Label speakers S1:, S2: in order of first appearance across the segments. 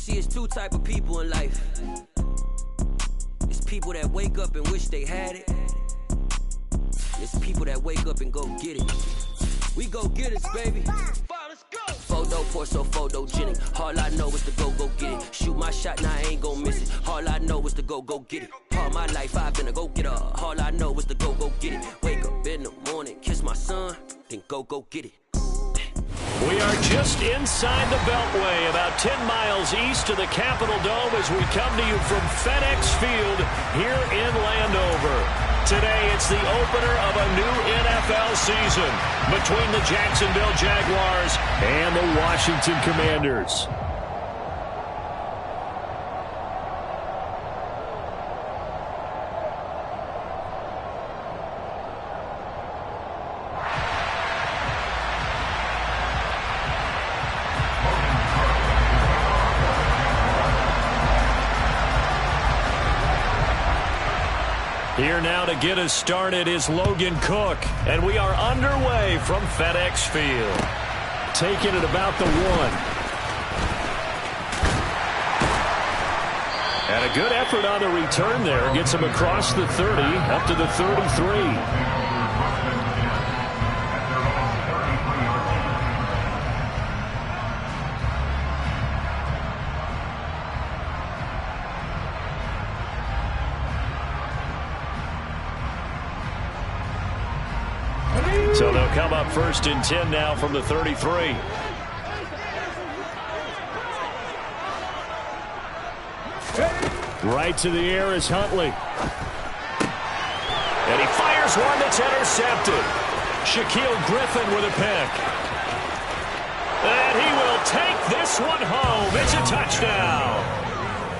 S1: See, it's two type of people in life. It's people that wake up and wish they had it. It's people that wake up and go get it. We go get it, baby. Let's go. Photo pour so photogenic. All I know is to go get it. Shoot my shot, now I ain't gon' miss it. All I know is to go get it. All my life I've been a go-getter. All I know is to go get it. Wake up in the morning, kiss my son, then go get it.
S2: We are just inside the Beltway, about 10 miles east of the Capitol Dome as we come to you from FedEx Field here in Landover. Today, it's the opener of a new NFL season between the Jacksonville Jaguars and the Washington Commanders. Here now to get us started is Logan Cook, and we are underway from FedEx Field. Taking it about the 1. And a good effort on the return there. Gets him across the 30, up to the 33. So they'll come up 1st and 10 now from the 33. Right to the air is Huntley. And he fires one that's intercepted. Shaquille Griffin with a pick. And he will take this one home. It's a touchdown.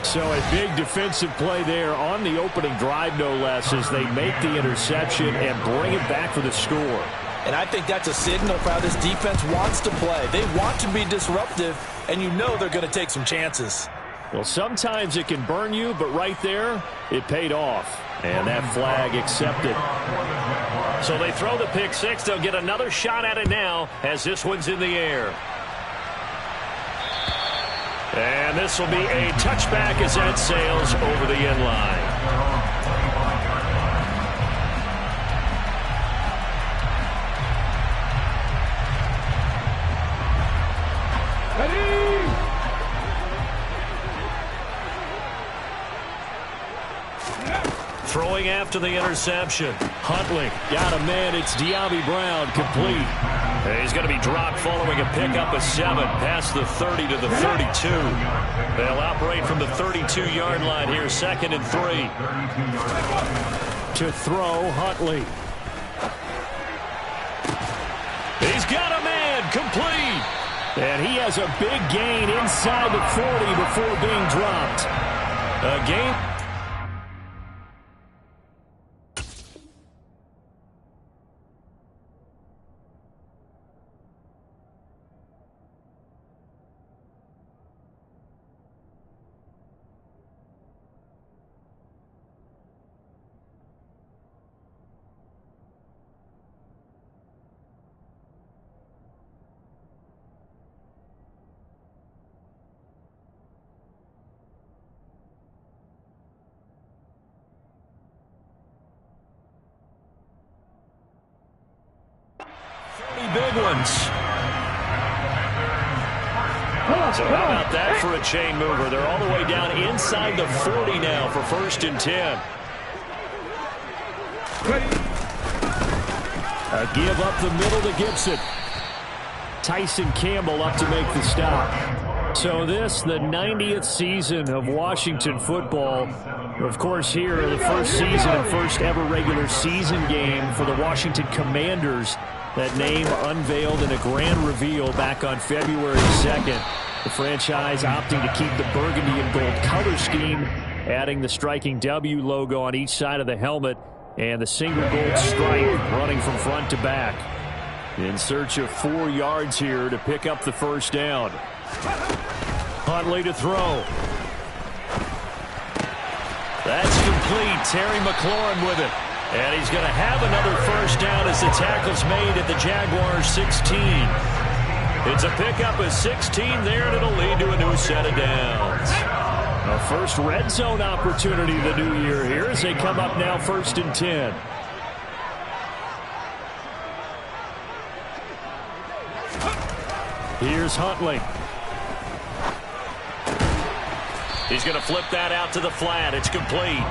S2: So a big defensive play there on the opening drive, no less, as they make the interception and bring it back for the score.
S3: And I think that's a signal for how this defense wants to play. They want to be disruptive, and you know they're going to take some chances.
S2: Well, sometimes it can burn you, but right there, it paid off. And that flag accepted. So they throw the pick six. They'll get another shot at it now as this one's in the air. And this will be a touchback as that sails over the end line. Throwing after the interception. Huntley got a man. It's De'Ami Brown, complete. And he's going to be dropped following a pickup of 7 past the 30 to the 32. They'll operate from the 32-yard line here, 2nd and 3. To throw, Huntley. He's got a man, complete. And he has a big gain inside the 40 before being dropped. A gain. Big ones. So how about that for a chain mover? They're all the way down inside the 40 now for 1st and 10. A give up the middle to Gibson. Tyson Campbell up to make the stop. So this, the 90th season of Washington football. Of course, here, the first season and first ever regular season game for the Washington Commanders. That name unveiled in a grand reveal back on February 2nd. The franchise opting to keep the burgundy and gold color scheme, adding the striking W logo on each side of the helmet and the single gold stripe running from front to back. In search of 4 yards here to pick up the first down. Huntley to throw. That's complete. Terry McLaurin with it. And he's going to have another first down as the tackle's made at the Jaguars 16. It's a pickup of 16 there, and it'll lead to a new set of downs. A first red zone opportunity the new year here as they come up now 1st and 10. Here's Huntley. He's going to flip that out to the flat. It's complete.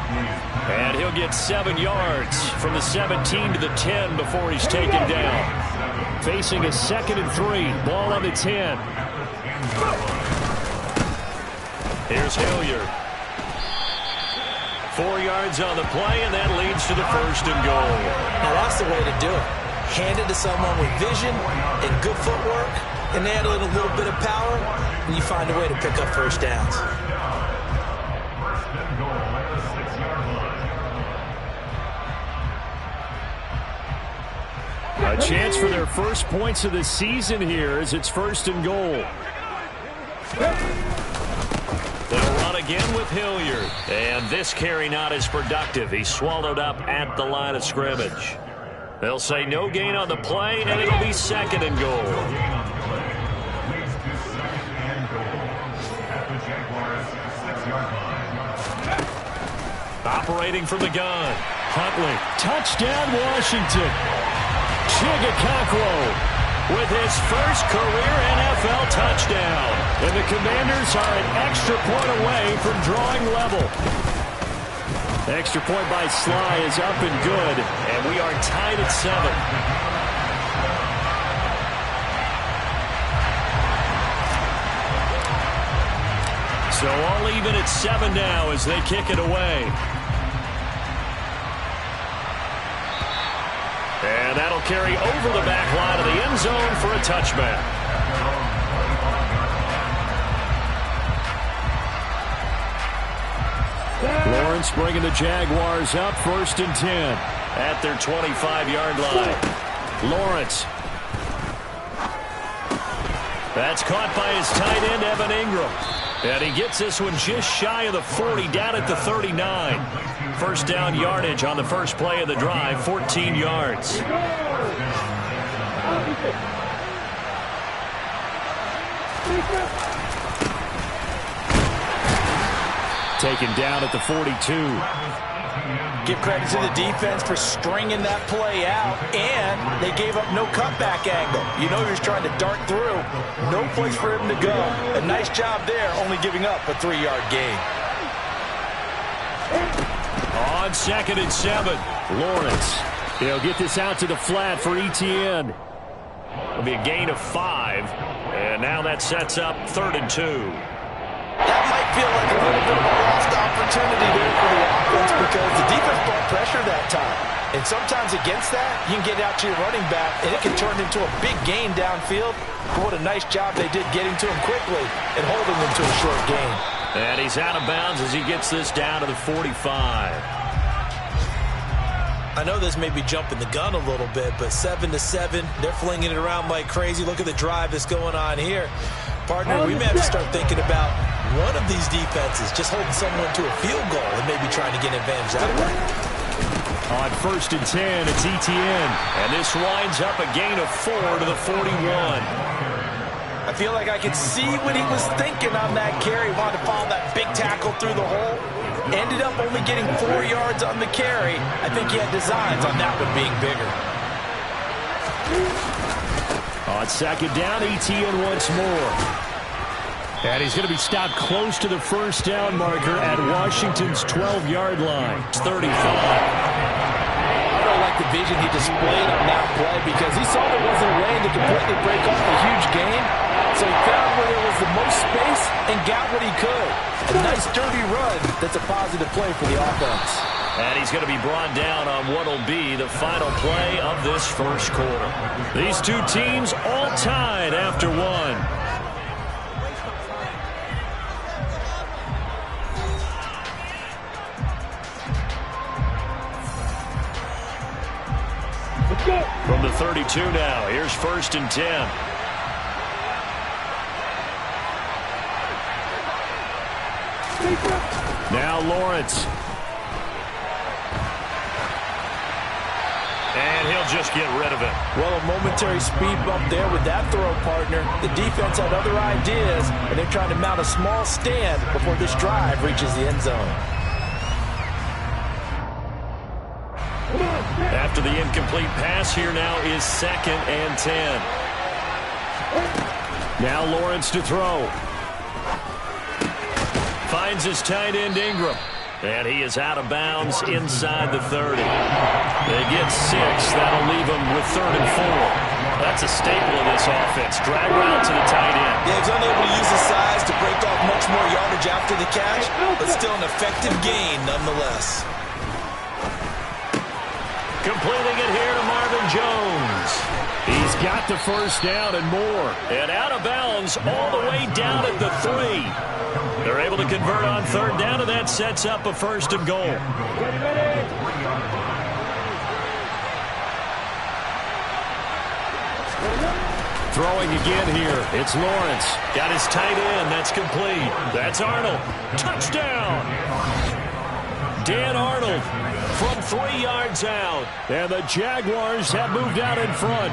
S2: And he'll get 7 yards from the 17 to the 10 before he's taken down. Facing a 2nd and 3. Ball on the 10. Here's Hilliard. 4 yards on the play, and that leads to the 1st and goal.
S3: Now that's the way to do it. Hand it to someone with vision and good footwork, and add a little bit of power, and you find a way to pick up first downs.
S2: A chance for their first points of the season here as it's 1st and goal. They'll run again with Hilliard. And this carry not as productive. He's swallowed up at the line of scrimmage. They'll say no gain on the play, and it'll be 2nd and goal. Operating from the gun. Huntley. Touchdown, Washington. Chigakonkwo with his first career NFL touchdown. And the Commanders are an extra point away from drawing level. Extra point by Sly is up and good, and we are tied at 7. So all even at 7 now as they kick it away. And that'll carry over the back line of the end zone for a touchback. Lawrence bringing the Jaguars up 1st and 10 at their 25-yard line. Lawrence. That's caught by his tight end, Evan Ingram. And he gets this one just shy of the 40, down at the 39. First down yardage on the first play of the drive, 14 yards. Taken down at the 42.
S3: Give credit to the defense for stringing that play out, and they gave up no cutback angle. You know he was trying to dart through. No place for him to go. A nice job there, only giving up a 3-yard gain.
S2: On 2nd and 7, Lawrence. He'll get this out to the flat for Etienne. It'll be a gain of 5, and now that sets up 3rd and 2.
S3: That might feel like a little bit of a lost opportunity there for the offense because the defense brought pressure that time. And sometimes against that, you can get out to your running back, and it can turn into a big gain downfield. But what a nice job they did getting to him quickly and holding him to a short gain.
S2: And he's out of bounds as he gets this down to the 45.
S3: I know this may be jumping the gun a little bit, but 7-7, they're flinging it around like crazy. Look at the drive that's going on here. Partner, we may have to start thinking about one of these defenses just holding someone to a field goal and maybe trying to get an advantage that way.
S2: On 1st and 10, it's Etienne. And this winds up a gain of 4 to the 41.
S3: I feel like I could see what he was thinking on that carry. Wanted to follow that big tackle through the hole. Ended up only getting 4 yards on the carry. I think he had designs on that one being bigger.
S2: On 2nd down, Etienne once more. And he's going to be stopped close to the first down marker at Washington's 12-yard line. It's 35.
S3: I don't like the vision he displayed on that play because he saw there wasn't a lane to completely break off a huge gain. So he found where there was the most space and got what he could. A nice dirty run that's a positive play for the offense.
S2: And he's going to be brought down on what will be the final play of this first quarter. These two teams all tied after 1. From the 32 now, here's 1st and 10. Now Lawrence. And he'll just get rid of it.
S3: Well, a momentary speed bump there with that throw, partner. The defense had other ideas, and they're trying to mount a small stand before this drive reaches the end zone.
S2: After the incomplete pass, here now is 2nd and 10. Now Lawrence to throw. Finds his tight end Ingram. And he is out of bounds inside the 30. They get 6. That'll leave them with 3rd and 4. That's a staple of this offense. Drag route to the tight end.
S3: Yeah, he's unable to use his size to break off much more yardage after the catch, but still an effective gain nonetheless.
S2: Completing it here to Marvin Jones. He's got the first down and more. And out of bounds all the way down at the 3. They're able to convert on 3rd down, and that sets up a 1st and goal. Throwing again here. It's Lawrence. Got his tight end. That's complete. That's Arnold. Touchdown! Dan Arnold from 3 yards out. And the Jaguars have moved out in front.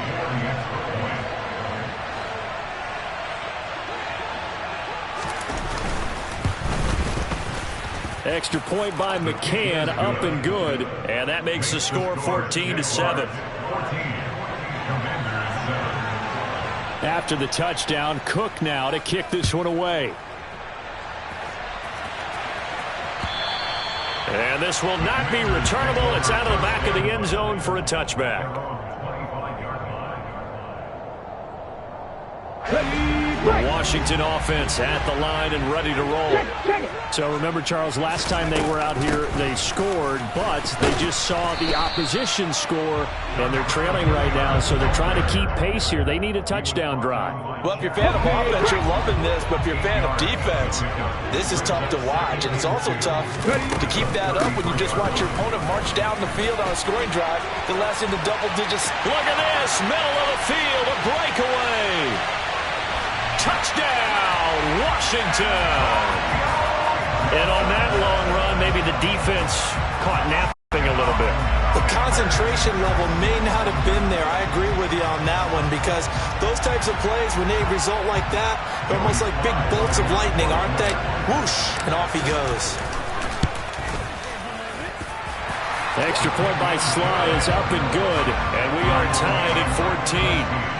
S2: Extra point by McCann, up and good. And that makes the score 14-7. After the touchdown, Cook now to kick this one away. And this will not be returnable. It's out of the back of the end zone for a touchback. The Washington offense at the line and ready to roll. So remember, Charles, last time they were out here, they scored, but they just saw the opposition score, and they're trailing right now, so they're trying to keep pace here. They need a touchdown drive.
S3: Well, if you're a fan of offense, you're loving this, but if you're a fan of defense, this is tough to watch, and it's also tough to keep that up when you just watch your opponent march down the field on a scoring drive that lasts into double digits.
S2: Look at this, middle of the field, a breakaway. Touchdown, Washington. And on that long run, maybe the defense caught napping a little bit.
S3: The concentration level may not have been there. I agree with you on that one, because those types of plays, when they result like that, they're almost like big bolts of lightning, aren't they? Whoosh, and off he goes.
S2: Extra point by Sly is up and good, and we are tied at 14.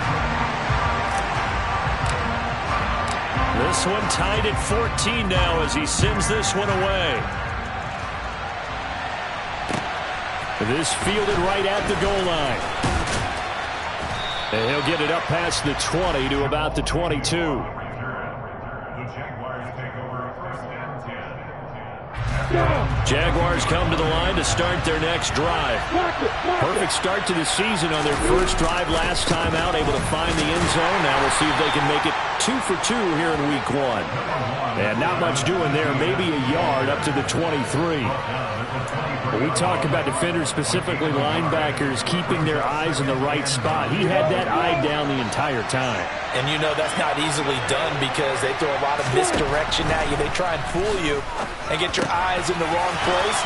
S2: This one tied at 14 now as he sends this one away. This fielded right at the goal line. And he'll get it up past the 20 to about the 22. Jaguars come to the line to start their next drive. Perfect start to the season on their first drive last time out, able to find the end zone. Now we'll see if they can make it 2 for 2 here in week 1. And not much doing there, maybe a yard up to the 23. When we talk about defenders, specifically linebackers, keeping their eyes in the right spot, he had that eye down the entire time.
S3: And you know that's not easily done because they throw a lot of misdirection at you. They try and fool you and get your eyes in the wrong place.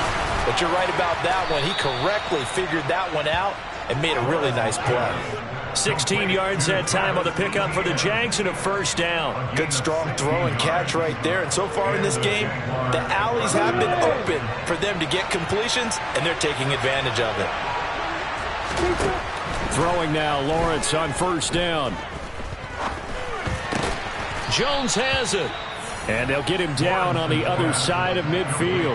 S3: But you're right about that one. He correctly figured that one out and made a really nice play.
S2: 16 yards that time on the pickup for the Jags and a first down.
S3: Good strong throw and catch right there. And so far in this game, the alleys have been open for them to get completions, and they're taking advantage of it.
S2: Throwing now, Lawrence on first down. Jones has it. And they'll get him down on the other side of midfield.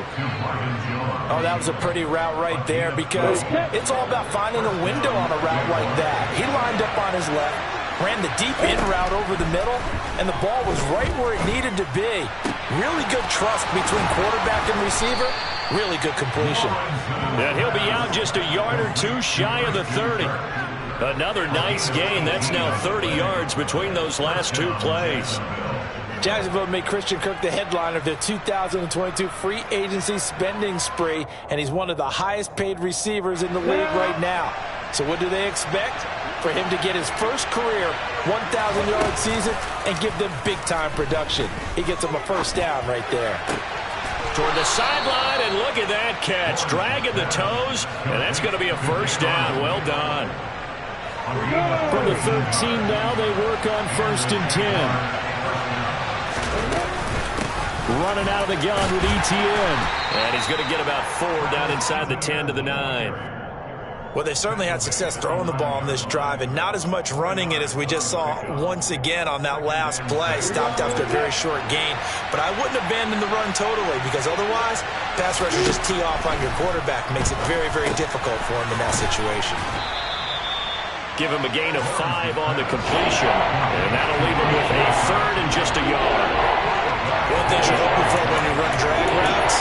S3: Oh, that was a pretty route right there because it's all about finding a window on a route like that. He lined up on his left, ran the deep in route over the middle, and the ball was right where it needed to be. Really good trust between quarterback and receiver. Really good completion.
S2: And he'll be out just a yard or two shy of the 30. Another nice gain. That's now 30 yards between those last two plays.
S3: Jacksonville made Christian Kirk the headliner of their 2022 free agency spending spree, and he's one of the highest paid receivers in the league right now. So what do they expect? For him to get his first career 1,000-yard season and give them big-time production. He gets them a first down right there.
S2: toward the sideline, and look at that catch. Dragging the toes, and that's going to be a first down. Well done. From the 13 now, they work on 1st and 10. Running out of the gun with Etienne. And he's going to get about 4 down inside the 10 to the 9.
S3: Well, they certainly had success throwing the ball on this drive, and not as much running it as we just saw once again on that last play. Stopped after a very short gain. But I wouldn't abandon the run totally, because otherwise, pass rushers just tee off on your quarterback. Makes it very, very difficult for him in that situation.
S2: Give him a gain of 5 on the completion, and that'll leave him with a 3rd and just a yard.
S3: One thing you're hoping for when you run drag routes,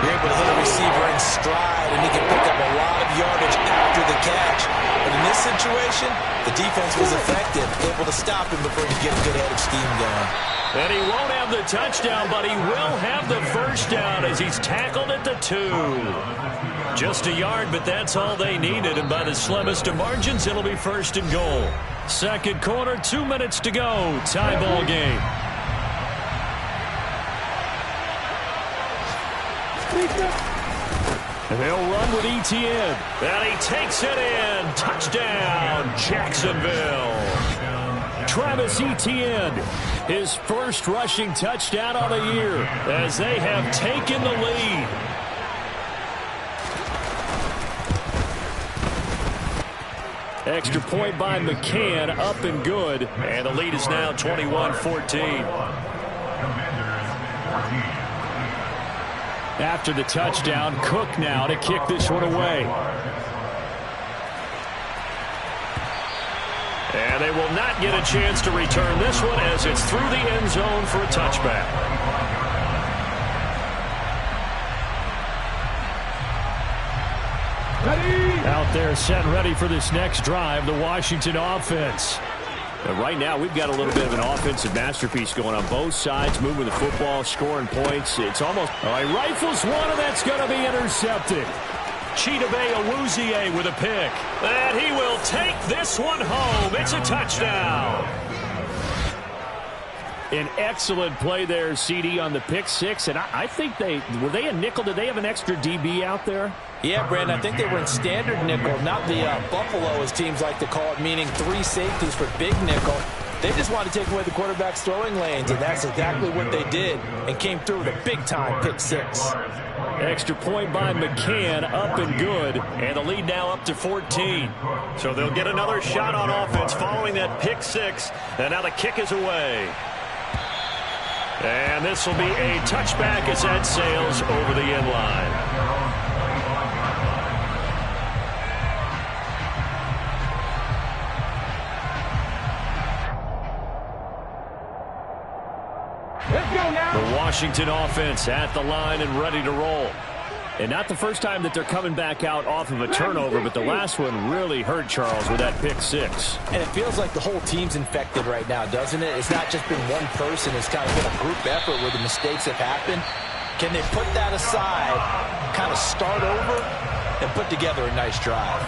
S3: you're able to hit a receiver in stride, and he can pick up a lot of yardage after the catch. But in this situation, the defense was effective, able to stop him before he get a good head of steam going.
S2: And he won't have the touchdown, but he will have the first down as he's tackled at the 2. Just a yard, but that's all they needed, and by the slimmest of margins, it'll be 1st and goal. Second quarter, 2 minutes to go. Tie ball game. And they'll run with Etienne. And he takes it in. Touchdown, Jacksonville. Travis Etienne, his first rushing touchdown of the year as they have taken the lead. Extra point by McCann, up and good. And the lead is now 21-14. After the touchdown, Cook now to kick this one away. And they will not get a chance to return this one as it's through the end zone for a touchback. Out there set ready for this next drive, the Washington offense. And right now, we've got a little bit of an offensive masterpiece going on both sides, moving the football, scoring points. It's almost, all right, rifles one, and that's going to be intercepted. Chidobe Awuzie with a pick. And he will take this one home. It's a touchdown. An excellent play there, CD, on the pick 6. And I think were they a nickel? Did they have an extra DB out there?
S3: Yeah, Brandon, I think they were in standard nickel, not the Buffalo, as teams like to call it, meaning 3 safeties for big nickel. They just wanted to take away the quarterback's throwing lanes, and that's exactly what they did, and came through with a big-time pick 6.
S2: Extra point by McCann, up and good, and the lead now up to 14. So they'll get another shot on offense following that pick 6, and now the kick is away. And this will be a touchback as that sails over the end line. The Washington offense at the line and ready to roll. And not the first time that they're coming back out off of a turnover, but the last one really hurt Charles with that pick 6.
S3: And it feels like the whole team's infected right now, doesn't it? It's not just been one person. It's kind of been a group effort where the mistakes have happened. Can they put that aside, kind of start over, and put together a nice drive?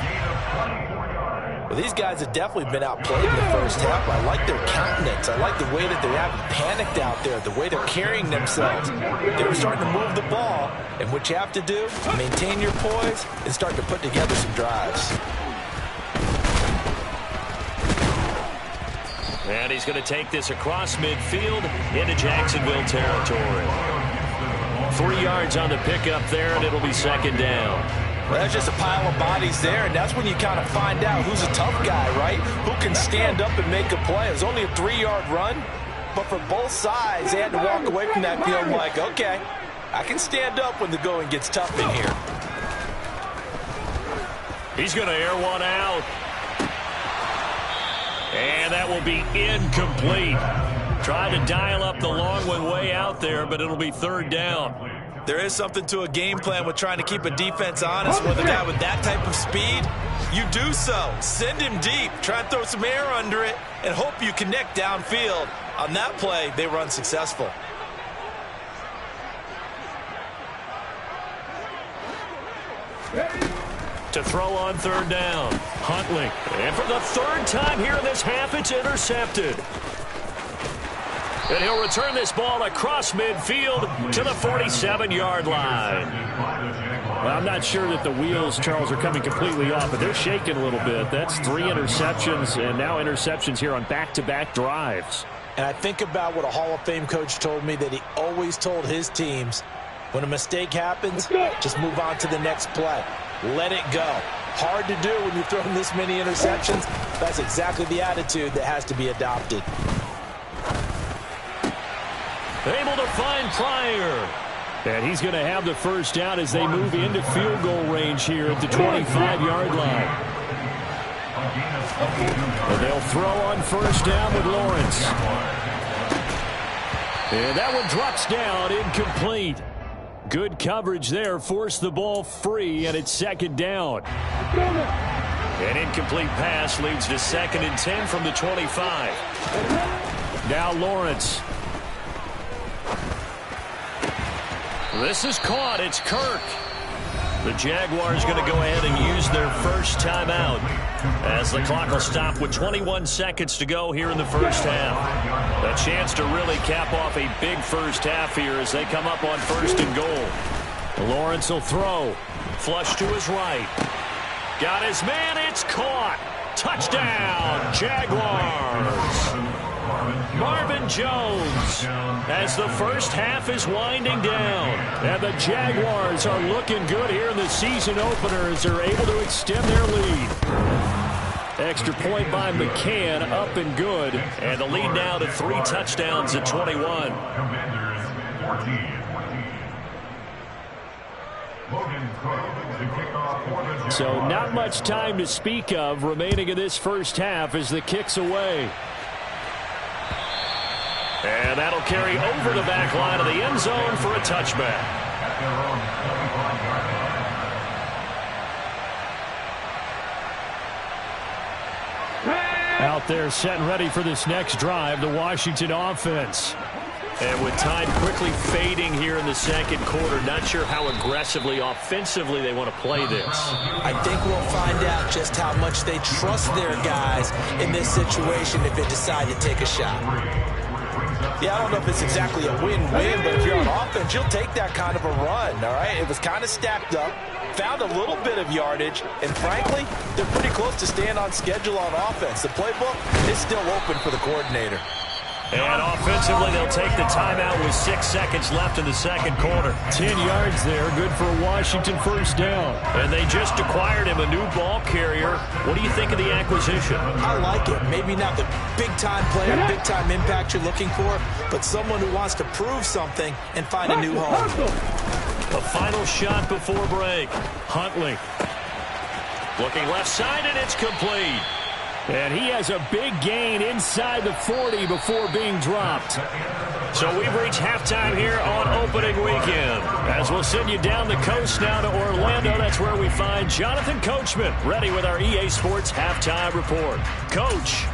S3: Well, these guys have definitely been outplayed in the first half. I like their countenance. I like the way that they haven't panicked out there, the way they're carrying themselves. They're starting to move the ball, and what you have to do, maintain your poise and start to put together some drives.
S2: And he's going to take this across midfield into Jacksonville territory. 3 yards on the pickup there, and it'll be 2nd down.
S3: Well, that's just a pile of bodies there, and that's when you kind of find out who's a tough guy, right? Who can stand up and make a play. It was only a 3-yard run, but for both sides, they had to walk away from that field like, okay, I can stand up when the going gets tough in here.
S2: He's going to air one out. And that will be incomplete. Trying to dial up the long one way out there, but it'll be 3rd down.
S3: There is something to a game plan with trying to keep a defense honest. With a guy with that type of speed, you do so. Send him deep. Try and throw some air under it and hope you connect downfield. On that play, they were unsuccessful.
S2: To throw on 3rd down. Huntley. And for the 3rd time here in this half, it's intercepted. And he'll return this ball across midfield to the 47-yard line. Well, I'm not sure that the wheels, Charles, are coming completely off, but they're shaking a little bit. That's 3 interceptions, and now interceptions here on back-to-back drives.
S3: And I think about what a Hall of Fame coach told me, that he always told his teams, when a mistake happens, just move on to the next play. Let it go. Hard to do when you've thrown this many interceptions. That's exactly the attitude that has to be adopted.
S2: Able to find Pryor. And he's going to have the first down as they move into field goal range here at the 25-yard line. And they'll throw on first down with Lawrence. And that one drops down, incomplete. Good coverage there, forced the ball free, and it's second down. An incomplete pass leads to 2nd and 10 from the 25. Now Lawrence. This is caught. It's Kirk. The Jaguars going to go ahead and use their first timeout as the clock will stop with 21 seconds to go here in the first half. A chance to really cap off a big first half here as they come up on 1st and goal. Lawrence will throw. Flush to his right. Got his man. It's caught. Touchdown, Jaguars. Marvin Jones as the first half is winding down. And the Jaguars are looking good here in the season opener as they're able to extend their lead. Extra point by McCann, up and good. And the lead now to 3 touchdowns at 21. So not much time to speak of remaining in this first half as the kick's away. And that'll carry over the back line of the end zone for a touchback. Out there set and ready for this next drive, the Washington offense. And with time quickly fading here in the second quarter, not sure how aggressively, offensively they want to play this.
S3: I think we'll find out just how much they trust their guys in this situation if they decide to take a shot. Yeah, I don't know if it's exactly a win-win, but if you're on offense, you'll take that kind of a run, all right? It was kind of stacked up, found a little bit of yardage, and frankly, they're pretty close to staying on schedule on offense. The playbook is still open for the coordinator.
S2: And offensively, they'll take the timeout with 6 seconds left in the second quarter. 10 yards there, good for a Washington first down. And they just acquired him a new ball carrier. What do you think of the acquisition?
S3: I like it. Maybe not the big-time player, big-time impact you're looking for, but someone who wants to prove something and find a new home.
S2: A final shot before break. Huntley. Looking left side, and it's complete. And he has a big gain inside the 40 before being dropped. So we've reached halftime here on opening weekend. As we'll send you down the coast now to Orlando, that's where we find Jonathan Coachman, ready with our EA Sports Halftime Report. Coach.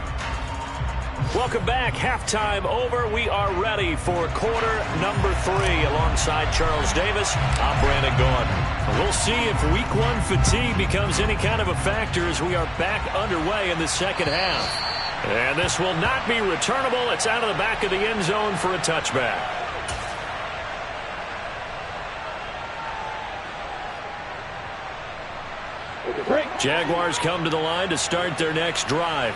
S2: Welcome back. Halftime over. We are ready for quarter number 3 alongside Charles Davis. I'm Brandon Gordon. We'll see if week 1 fatigue becomes any kind of a factor as we are back underway in the second half. And this will not be returnable. It's out of the back of the end zone for a touchback. Jaguars come to the line to start their next drive.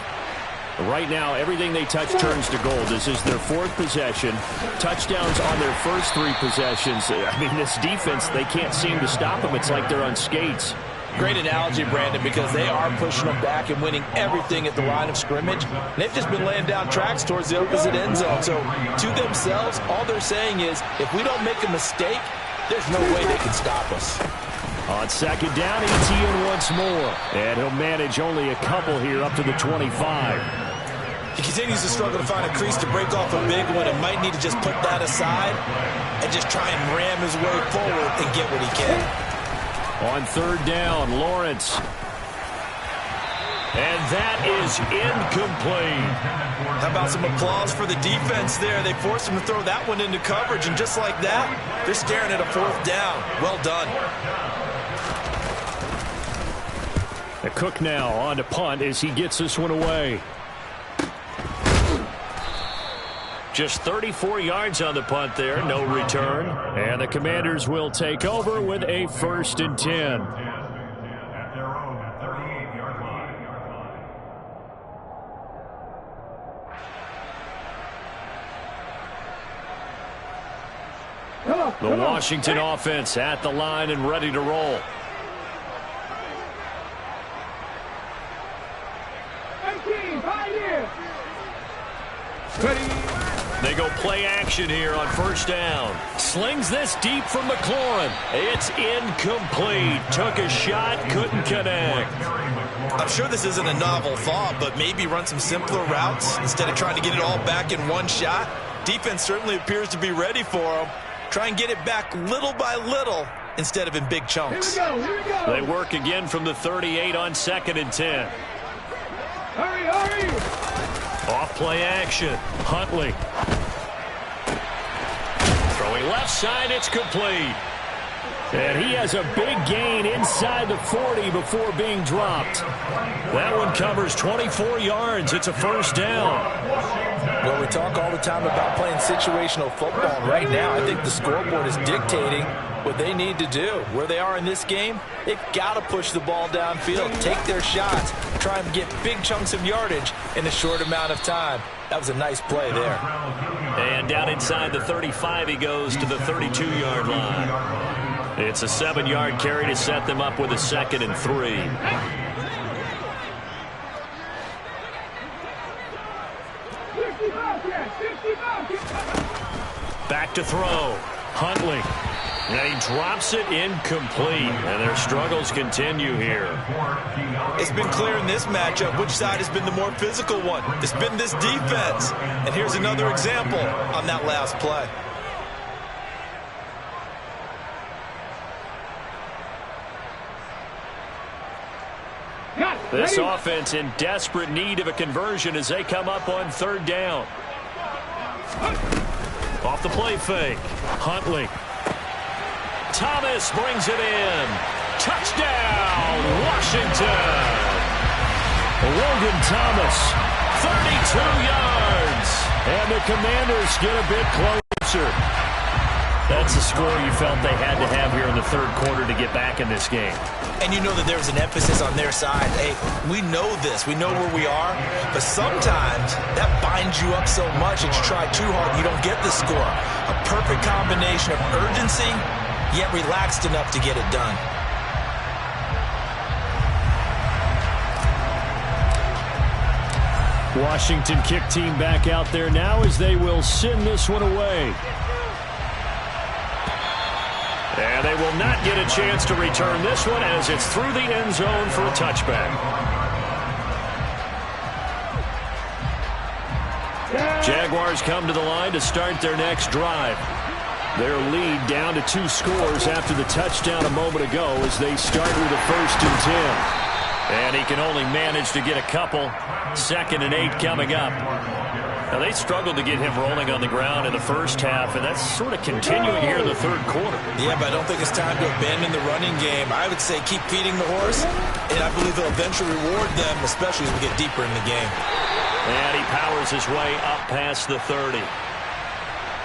S2: Right now, everything they touch turns to gold. This is their 4th possession. Touchdowns on their first 3 possessions. I mean, this defense, they can't seem to stop them. It's like they're on skates.
S3: Great analogy, Brandon, because they are pushing them back and winning everything at the line of scrimmage. And they've just been laying down tracks towards the opposite end zone. So, to themselves, all they're saying is, if we don't make a mistake, there's no way they can stop us.
S2: On second down, Etienne once more. And he'll manage only a couple here up to the 25.
S3: He continues to struggle to find a crease to break off a big one and might need to just put that aside and just try and ram his way forward and get what he can.
S2: On third down, Lawrence. And that is incomplete.
S3: How about some applause for the defense there? They forced him to throw that one into coverage, and just like that, they're staring at a 4th down. Well done.
S2: The Cook now on to punt as he gets this one away. Just 34 yards on the punt there, no return. And the Commanders will take over with a 1st and 10. The Washington offense at the line and ready to roll. They go play action here on 1st down. Slings this deep from McLaurin. It's incomplete. Took a shot, couldn't connect.
S3: I'm sure this isn't a novel thought, but maybe run some simpler routes instead of trying to get it all back in one shot. Defense certainly appears to be ready for him. Try and get it back little by little instead of in big chunks.
S2: Here we go. They work again from the 38 on 2nd and 10.
S4: Hurry!
S2: Off play action. Huntley. Throwing left side, it's complete. And he has a big gain inside the 40 before being dropped. That one covers 24 yards. It's a 1st down.
S3: Well, we talk all the time about playing situational football. And right now, I think the scoreboard is dictating what they need to do. Where they are in this game, they've got to push the ball downfield, take their shots, try and get big chunks of yardage in a short amount of time. That was a nice play there.
S2: And down inside the 35, he goes to the 32-yard line. It's a 7-yard carry to set them up with a 2nd and 3. Back to throw. Huntley. And he drops it incomplete. And their struggles continue here.
S3: It's been clear in this matchup which side has been the more physical one. It's been this defense. And here's another example on that last play.
S2: This offense in desperate need of a conversion as they come up on 3rd down. Off the play fake. Huntley. Thomas brings it in. Touchdown, Washington. Logan Thomas, 32 yards. And the Commanders get a bit closer. That's a score you felt they had to have here in the 3rd quarter to get back in this game.
S3: And you know that there was an emphasis on their side. Hey, we know this. We know where we are. But sometimes that binds you up so much that you try too hard and you don't get the score. A perfect combination of urgency, yet relaxed enough to get it done.
S2: Washington kick team back out there now as they will send this one away. And they will not get a chance to return this one as it's through the end zone for a touchback. Jaguars come to the line to start their next drive. Their lead down to 2 scores after the touchdown a moment ago as they start with a 1st and 10. And he can only manage to get a couple. 2nd and 8 coming up. Now, they struggled to get him rolling on the ground in the 1st half, and that's sort of continuing here in the 3rd quarter.
S3: Yeah, but I don't think it's time to abandon the running game. I would say keep feeding the horse, and I believe they'll eventually reward them, especially as we get deeper in the game.
S2: And he powers his way up past the 30.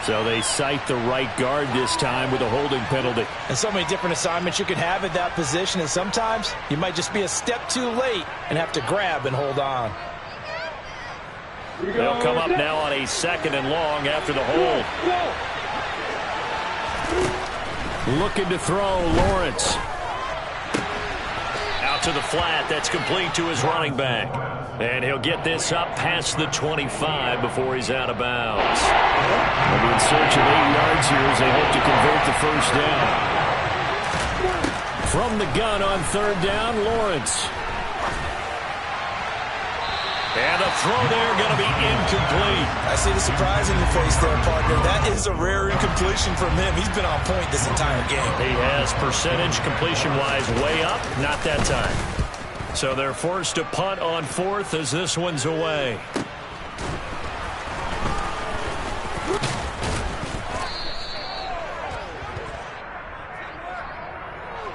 S2: So they cite the right guard this time with a holding penalty.
S3: And so many different assignments you can have at that position, and sometimes you might just be a step too late and have to grab and hold on.
S2: They'll come up now on a 2nd and long after the hold. Looking to throw, Lawrence. Out to the flat. That's complete to his running back. And he'll get this up past the 25 before he's out of bounds. They'll be in search of 8 yards here as they hope to convert the 1st down. From the gun on 3rd down, Lawrence. And the throw there going to be incomplete.
S3: I see the surprise in your face there, partner. That is a rare incompletion from him. He's been on point this entire game.
S2: He has percentage completion-wise way up. Not that time. So they're forced to punt on 4th as this one's away.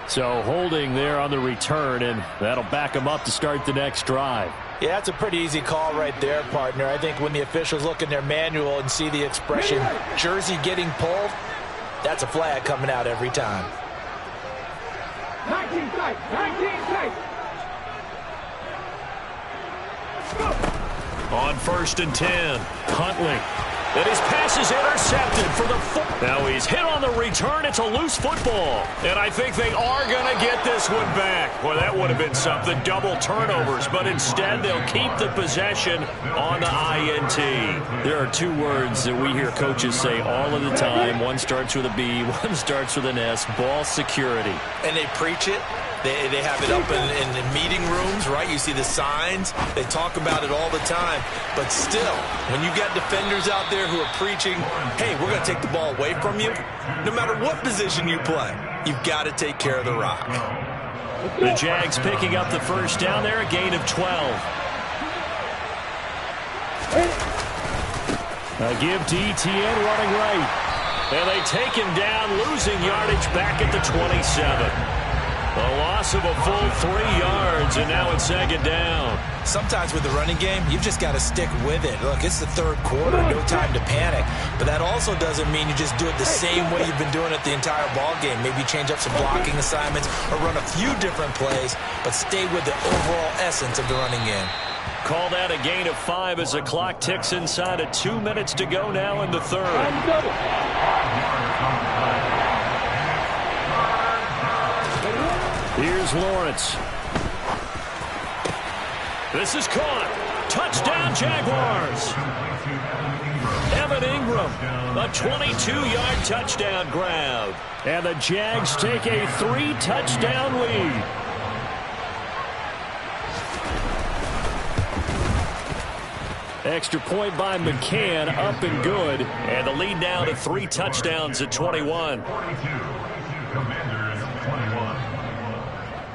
S2: So holding there on the return, and that'll back them up to start the next drive.
S3: Yeah, that's a pretty easy call right there, partner. I think when the officials look in their manual and see the expression jersey getting pulled, that's a flag coming out every time.
S4: 19 tight, 19 tight.
S2: On 1st and 10, Huntley. And his pass is intercepted for the Now he's hit on the return. It's a loose football. And I think they are going to get this one back. Well, that would have been something. Double turnovers. But instead, they'll keep the possession on the INT. There are two words that we hear coaches say all of the time. One starts with a B, one starts with an S. Ball security.
S3: And they preach it. They have it up in the meeting rooms, right? You see the signs. They talk about it all the time. But still, when you got defenders out there who are preaching, hey, we're going to take the ball away from you, no matter what position you play, you've got to take care of the rock.
S2: The Jags picking up the first down there, a gain of 12. A give to ETN running right. And they take him down, losing yardage back at the 27. A loss of a full 3 yards, and now it's 2nd down.
S3: Sometimes with the running game, you've just got to stick with it. Look, it's the 3rd quarter, no time to panic. But that also doesn't mean you just do it the same way you've been doing it the entire ball game. Maybe change up some blocking assignments or run a few different plays, but stay with the overall essence of the running game.
S2: Call that a gain of 5 as the clock ticks inside of 2 minutes to go now in the 3rd. Here's Lawrence. This is caught. Touchdown, Jaguars. Evan Ingram, a 22-yard touchdown grab. And the Jags take a 3-touchdown lead. Extra point by McCann, up and good. And the lead now to 3 touchdowns at 21.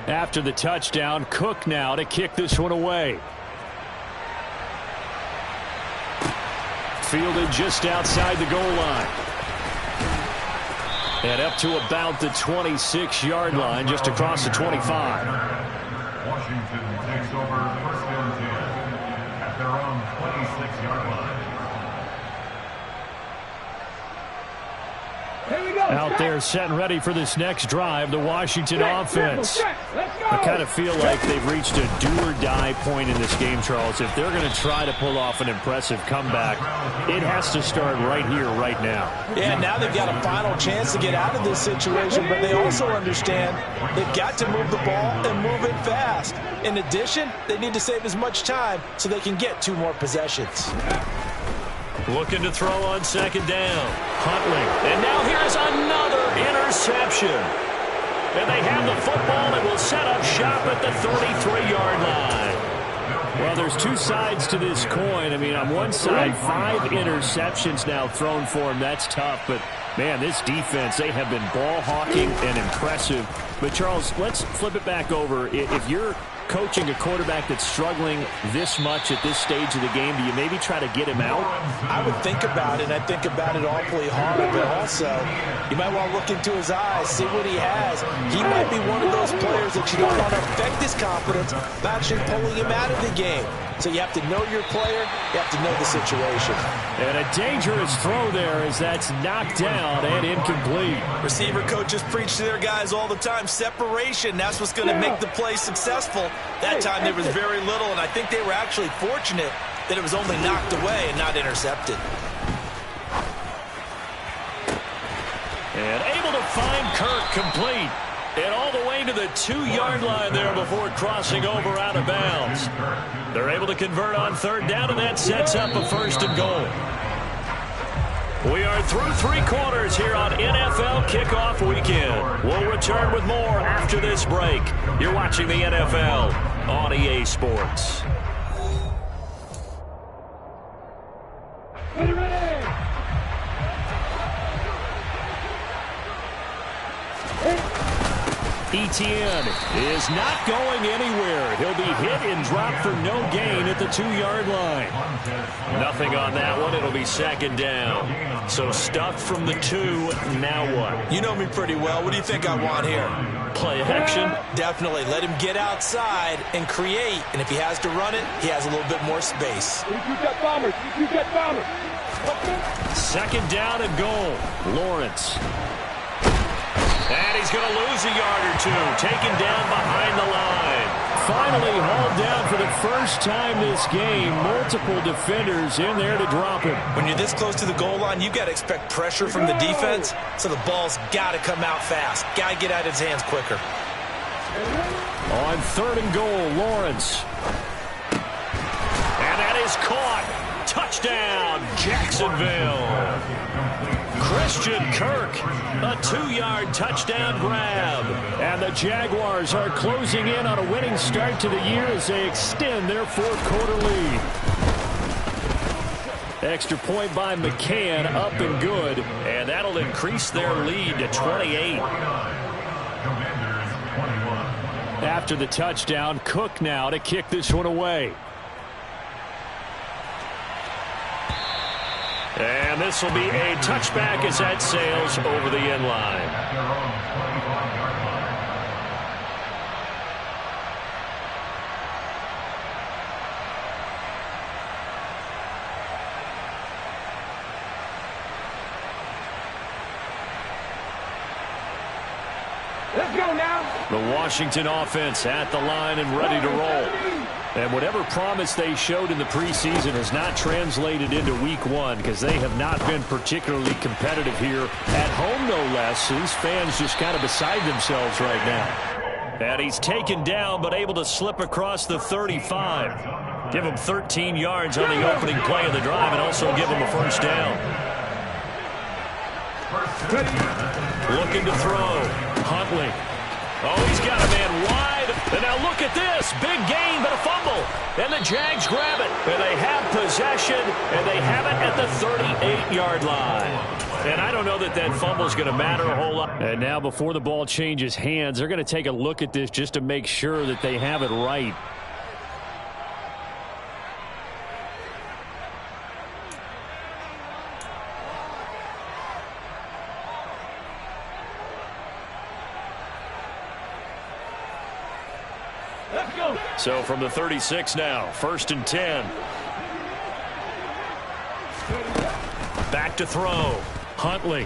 S2: After the touchdown, Cook now to kick this one away. Fielded just outside the goal line. And up to about the 26-yard line, just across the 25.
S5: Washington takes over 1st and 10 at their own 26-yard line.
S2: Out there set and ready for this next drive, the Washington offense. I kind of feel like they've reached a do-or-die point in this game, Charles. If they're going to try to pull off an impressive comeback, it has to start right here, right now.
S3: Yeah, now they've got a final chance to get out of this situation, but they also understand they've got to move the ball and move it fast. In addition, they need to save as much time so they can get 2 more possessions.
S2: Looking to throw on 2nd down. Huntley. And now here's another interception. And they have the football and will set up shop at the 33-yard line. Well, there's 2 sides to this coin. I mean, on one side, 5 interceptions now thrown for him. That's tough. But, man, this defense, they have been ball hawking and impressive. But, Charles, let's flip it back over. If you're coaching a quarterback that's struggling this much at this stage of the game, do you maybe try to get him out?
S3: I would think about it. I think about it awfully hard, but also you might want to look into his eyes, see what he has. He might be one of those players that you don't want to affect his confidence by actually pulling him out of the game. So you have to know your player, you have to know the situation.
S2: And a dangerous throw there as that's knocked down and incomplete.
S3: Receiver coaches preach to their guys all the time, separation, that's what's going to make the play successful. That time there was very little, and I think they were actually fortunate that it was only knocked away and not intercepted.
S2: And able to find Kirk complete. And all the way to the 2-yard line there before crossing over out of bounds. They're able to convert on 3rd down, and that sets up a 1st and goal. We are through 3 quarters here on NFL Kickoff Weekend. We'll return with more after this break. You're watching the NFL on EA Sports. Etienne is not going anywhere. He'll be hit and dropped for no gain at the 2-yard line. Nothing on that one. It'll be second down. So stuffed from the 2. Now what?
S3: You know me pretty well. What do you think I want here?
S2: Play action?
S3: Definitely. Let him get outside and create. And if he has to run it, he has a little bit more space.
S2: Second down and goal. Lawrence. And he's going to lose a yard or two. Taken down behind the line. Finally hauled down for the first time this game. Multiple defenders in there to drop him.
S3: When you're this close to the goal line, you've got to expect pressure from the defense. So the ball's got to come out fast. Got to get out of his hands quicker.
S2: On third and goal, Lawrence. And that is caught. Touchdown, Jacksonville. Christian Kirk, a 2-yard touchdown grab. And the Jaguars are closing in on a winning start to the year as they extend their fourth-quarter lead. Extra point by McCann, up and good. And that'll increase their lead to 28. After the touchdown, Cook now to kick this one away. And this will be a touchback as that sails over the end line.
S4: Let's go now.
S2: The Washington offense at the line and ready to roll. And whatever promise they showed in the preseason has not translated into week 1 because they have not been particularly competitive here at home, no less. These fans just kind of beside themselves right now. And he's taken down but able to slip across the 35. Give him 13 yards on the opening play of the drive and also give him a first down. Looking to throw. Huntley. Oh, he's got a man wide. And now look at this. Big gain, but a fumble. And the Jags grab it. And they have possession, and they have it at the 38-yard line. And I don't know that that fumble is going to matter a whole lot. And now before the ball changes hands, they're going to take a look at this just to make sure that they have it right. So from the 36 now, 1st and 10. Back to throw. Huntley.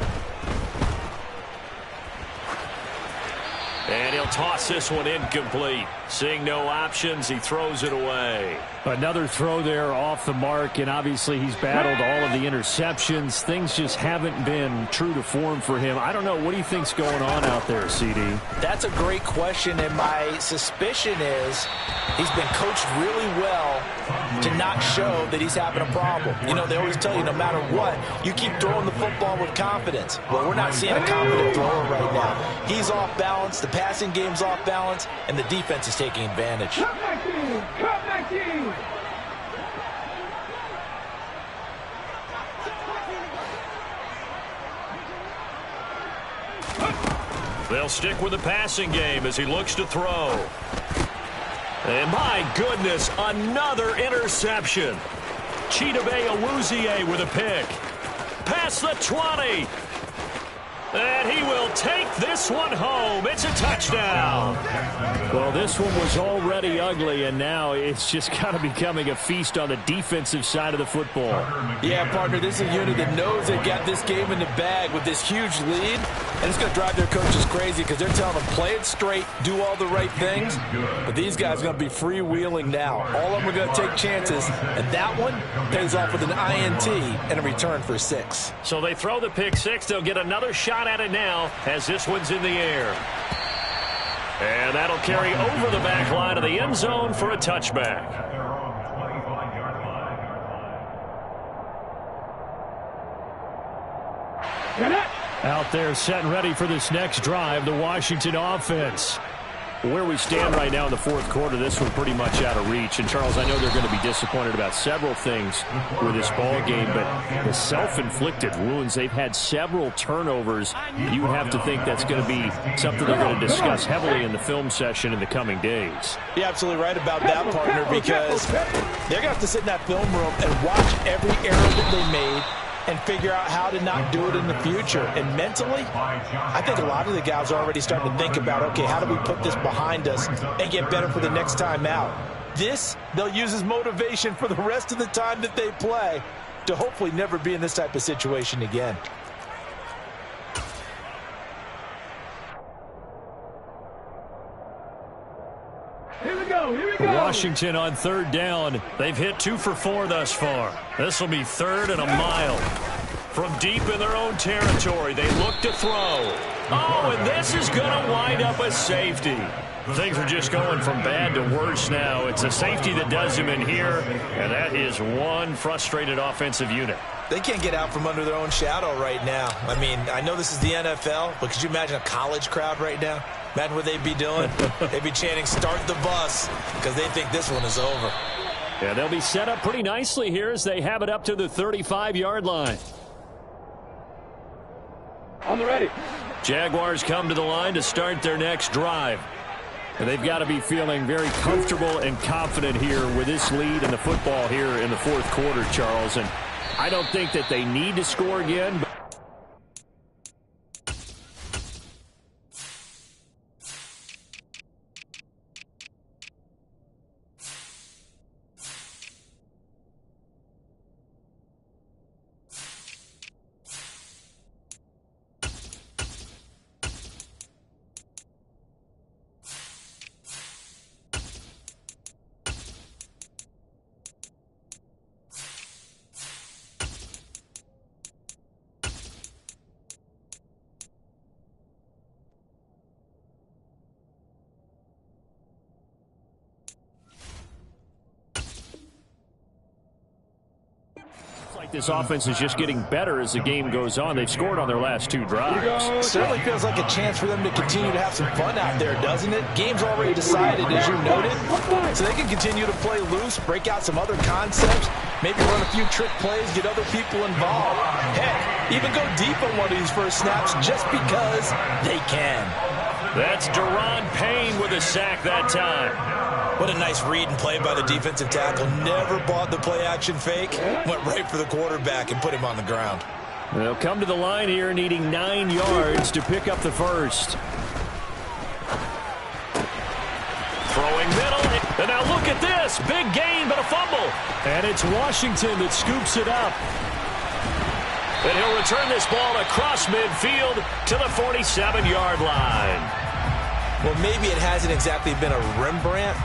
S2: And he'll toss this one incomplete. Seeing no options, he throws it away. Another throw there off the mark, and obviously he's battled all of the interceptions. Things just haven't been true to form for him. I don't know. What do you think's going on out there, CD?
S3: That's a great question, and my suspicion is he's been coached really well to not show that he's having a problem. You know, they always tell you no matter what, you keep throwing the football with confidence. Well, we're not seeing a confident thrower right now. He's off balance, the passing game's off balance, and the defense is taking advantage.
S4: Come back in! Come back in!
S2: They'll stick with the passing game as he looks to throw. And my goodness, another interception. Chidobe Awuzie with a pick. Past the 20. And he will take this one home. It's a touchdown. Well, this one was already ugly, and now it's just kind of becoming a feast on the defensive side of the football.
S3: Yeah, partner, this is a unit that knows they've got this game in the bag with this huge lead, and it's going to drive their coaches crazy because they're telling them play it straight, do all the right things, but these guys are going to be freewheeling now. All of them are going to take chances, and that one pays off with an INT and a return for 6.
S2: So they throw the pick 6. They'll get another shot at it now as this one's in the air. And that'll carry over the back line of the end zone for a touchback. Out there set and ready for this next drive, the Washington offense. Where we stand right now in the fourth quarter, this one pretty much out of reach. And, Charles, I know they're going to be disappointed about several things with this ball game, but the self-inflicted wounds, they've had several turnovers. You would have to think that's going to be something they're going to discuss heavily in the film session in the coming days.
S3: You're absolutely right about that, partner, because they're going to have to sit in that film room and watch every error that they made and figure out how to not do it in the future. And mentally, I think a lot of the guys are already starting to think about, okay, how do we put this behind us and get better for the next time out? This, they'll use as motivation for the rest of the time that they play to hopefully never be in this type of situation again.
S4: Here we go, here we go.
S2: Washington on third down. They've hit 2 for 4 thus far. This will be 3rd and a mile. From deep in their own territory, they look to throw. Oh, and this is going to wind up a safety. Things are just going from bad to worse now. It's a safety that does him in here, and that is one frustrated offensive unit.
S3: They can't get out from under their own shadow right now. I mean, I know this is the NFL, but could you imagine a college crowd right now? Imagine what they'd be doing. They'd be chanting, "Start the bus," because they think this one is over.
S2: Yeah, they'll be set up pretty nicely here as they have it up to the 35-yard line.
S4: On the ready.
S2: Jaguars come to the line to start their next drive. And they've got to be feeling very comfortable and confident here with this lead in the football here in the fourth quarter, Charles. And I don't think that they need to score again, but this offense is just getting better as the game goes on. They've scored on their last 2 drives.
S3: Certainly feels like a chance for them to continue to have some fun out there, doesn't it? Game's already decided, as you noted, so they can continue to play loose, break out some other concepts, maybe run a few trick plays, get other people involved. Heck, even go deep on one of these first snaps just because they can.
S2: That's Deron Payne with a sack that time.
S3: What a nice read and play by the defensive tackle. Never bought the play-action fake. Went right for the quarterback and put him on the ground.
S2: They'll come to the line here needing 9 yards to pick up the first. Throwing middle. And now look at this. Big gain, but a fumble. And it's Washington that scoops it up. And he'll return this ball across midfield to the 47-yard line.
S3: Well, maybe it hasn't exactly been a Rembrandt,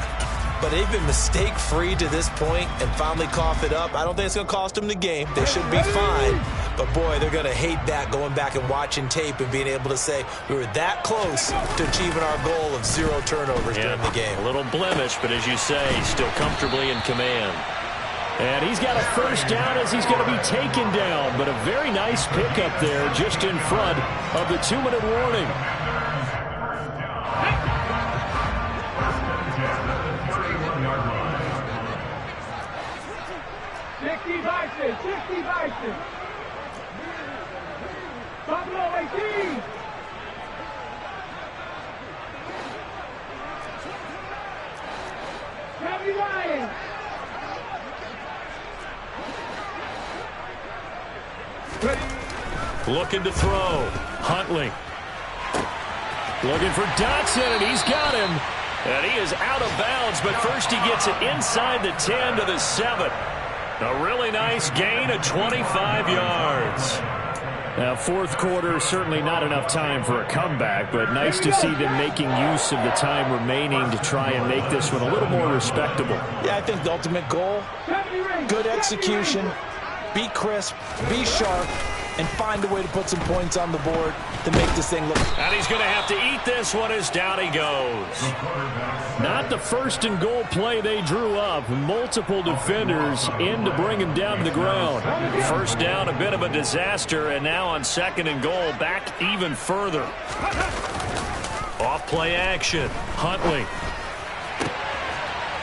S3: but they've been mistake-free to this point and finally cough it up. I don't think it's going to cost them the game. They should be fine. But, boy, they're going to hate that, going back and watching tape and being able to say we were that close to achieving our goal of 0 turnovers during the game.
S2: A little blemish, but as you say, still comfortably in command. And he's got a first down as he's going to be taken down. But a very nice pickup there just in front of the 2-minute warning.
S4: 60 Bison. Buffalo 18. Heavy Lions.
S2: Looking to throw. Huntley. Looking for Dotson, and he's got him. And he is out of bounds, but first he gets it inside the 10 to the 7. A really nice gain of 25 yards. Now, fourth quarter, certainly not enough time for a comeback, but nice to see them making use of the time remaining to try and make this one a little more respectable.
S3: Yeah, I think the ultimate goal, good execution, be crisp, be sharp, and find a way to put some points on the board to make this thing look.
S2: And he's going to have to eat this one as down he goes. Not the first and goal play they drew up. Multiple defenders in to bring him down to the ground. First down, a bit of a disaster, and now on second and goal, back even further. Off play action. Huntley.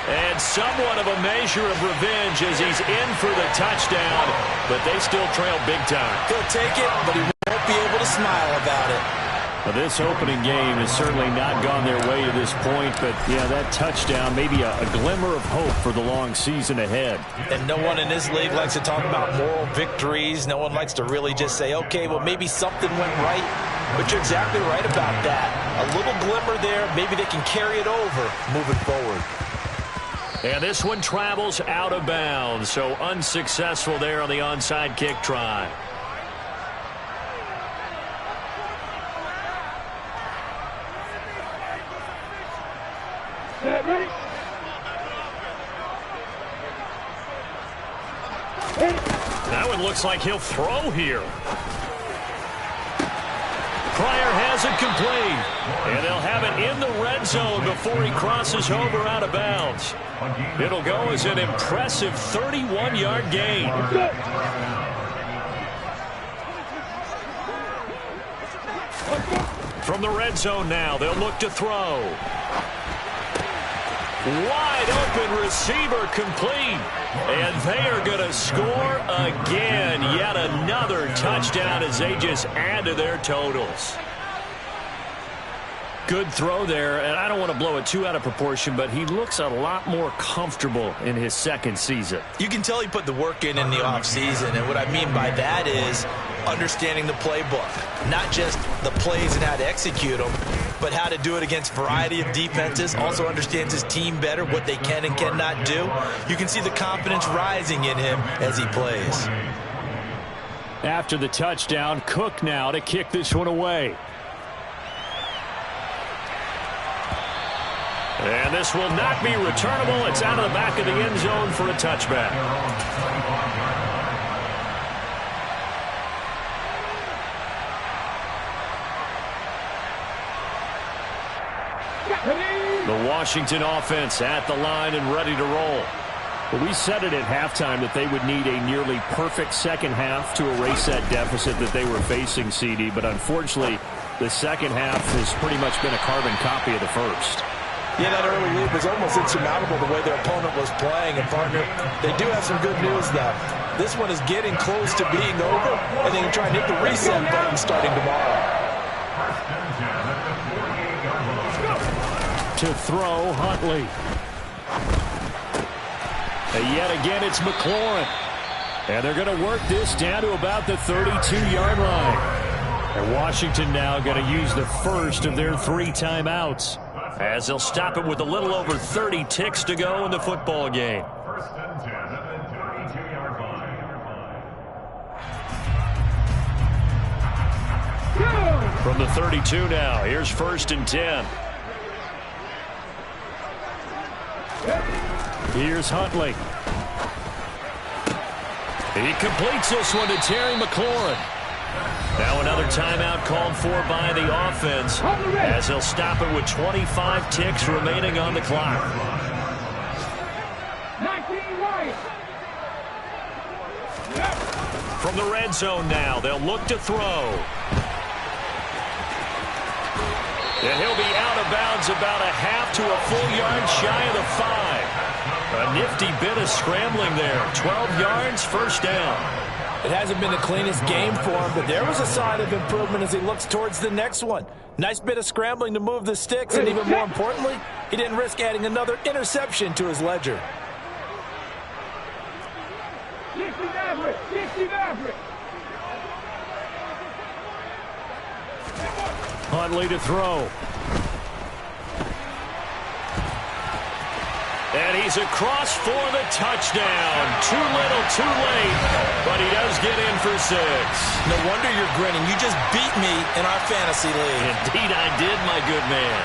S2: And somewhat of a measure of revenge as he's in for the touchdown, but they still trail big time.
S3: He'll take it, but he won't be able to smile about it.
S2: Well, this opening game has certainly not gone their way to this point, but, yeah, that touchdown, maybe a glimmer of hope for the long season ahead.
S3: And no one in this league likes to talk about moral victories. No one likes to really just say, okay, well, maybe something went right. But you're exactly right about that. A little glimmer there. Maybe they can carry it over moving forward.
S2: And this one travels out of bounds, so unsuccessful there on the onside kick try. That one looks like he'll throw here. Pryor has it complete. And they'll have it in the red zone before he crosses over out of bounds. It'll go as an impressive 31-yard gain. From the red zone now, they'll look to throw. Wide open receiver complete. And they are going to score again. Yet another touchdown as they just add to their totals. Good throw there, and I don't want to blow it too out of proportion, but he looks a lot more comfortable in his second season.
S3: You can tell he put the work in the offseason, and what I mean by that is understanding the playbook. Not just the plays and how to execute them, but how to do it against a variety of defenses. Also understands his team better, what they can and cannot do. You can see the confidence rising in him as he plays.
S2: After the touchdown, Cook now to kick this one away. And this will not be returnable. It's out of the back of the end zone for a touchback. The Washington offense at the line and ready to roll. But we said it at halftime that they would need a nearly perfect second half to erase that deficit that they were facing, CD. But unfortunately, the second half has pretty much been a carbon copy of the first.
S3: Yeah, that early lead was almost insurmountable the way their opponent was playing. And, partner, they do have some good news, though. This one is getting close to being over, and they can try and hit the reset button starting tomorrow.
S2: To throw, Huntley. And yet again, it's McLaurin. And they're going to work this down to about the 32-yard line. And Washington now going to use the first of their 3 timeouts, as they'll stop it with a little over 30 ticks to go in the football game.
S5: First and 10 at the 32-yard line.
S2: From the 32 now, here's first and 10. Here's Huntley. He completes this one to Terry McLaurin. Now another timeout called for by the offense, as they'll stop it with 25 ticks remaining on the clock.
S4: 19 right.
S2: From the red zone now, they'll look to throw. And he'll be out of bounds about a half to a full yard shy of the 5. A nifty bit of scrambling there. 12 yards, first down.
S3: It hasn't been the cleanest game for him, but there was a sign of improvement as he looks towards the next one. Nice bit of scrambling to move the sticks, and even more importantly, he didn't risk adding another interception to his ledger.
S4: 60 average. 60 average.
S2: Huntley to throw. And he's across for the touchdown. Too little, too late, but he does get in for 6.
S3: No wonder you're grinning. You just beat me in our fantasy league.
S2: Indeed I did, my good man.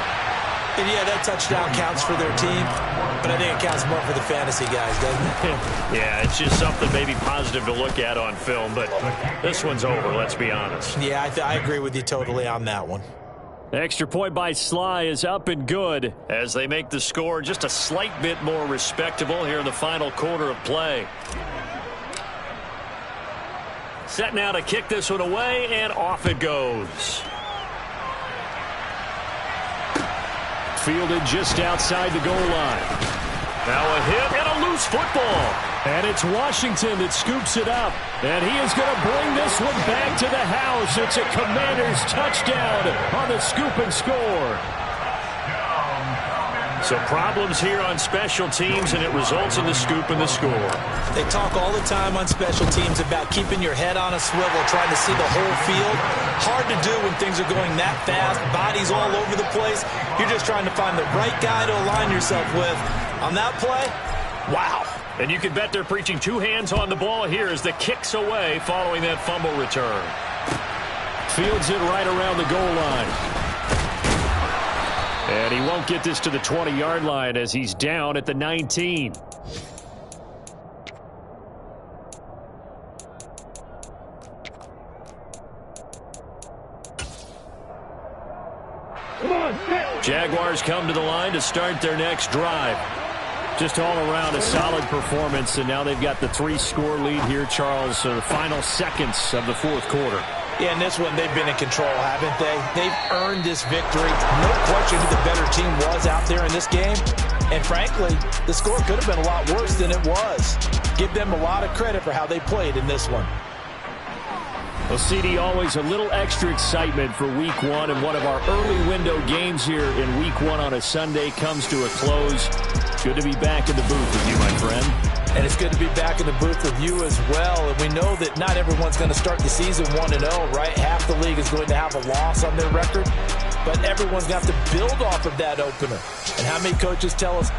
S3: And yeah, that touchdown counts for their team, but I think it counts more for the fantasy guys, doesn't it?
S2: Yeah, it's just something maybe positive to look at on film, but this one's over, let's be honest.
S3: Yeah, I agree with you totally on that one.
S2: Extra point by Sly is up and good as they make the score just a slight bit more respectable here in the final quarter of play. Set now to kick this one away, and off it goes. Fielded just outside the goal line. Now a hit and a loose football. And it's Washington that scoops it up. And he is going to bring this one back to the house. It's a Commanders touchdown on the scoop and score. So problems here on special teams, and it results in the scoop and the score.
S3: They talk all the time on special teams about keeping your head on a swivel, trying to see the whole field. Hard to do when things are going that fast, bodies all over the place. You're just trying to find the right guy to align yourself with. On that play, wow.
S2: And you can bet they're preaching two hands on the ball here as the kick's away following that fumble return. Fields it right around the goal line. And he won't get this to the 20-yard line as he's down at the 19. Jaguars come to the line to start their next drive. Just all around a solid performance, and now they've got the 3-score lead here, Charles, so the final seconds of the fourth quarter.
S3: Yeah, in this one, they've been in control, haven't they? They've earned this victory. No question who the better team was out there in this game. And frankly, the score could have been a lot worse than it was. Give them a lot of credit for how they played in this one.
S2: Well, CD, always a little extra excitement for Week 1, and one of our early window games here in Week 1 on a Sunday comes to a close. Good to be back in the booth with you, my friend.
S3: And it's good to be back in the booth with you as well. And we know that not everyone's going to start the season 1-0, right? Half the league is going to have a loss on their record. But everyone's going to have to build off of that opener. And how many coaches tell us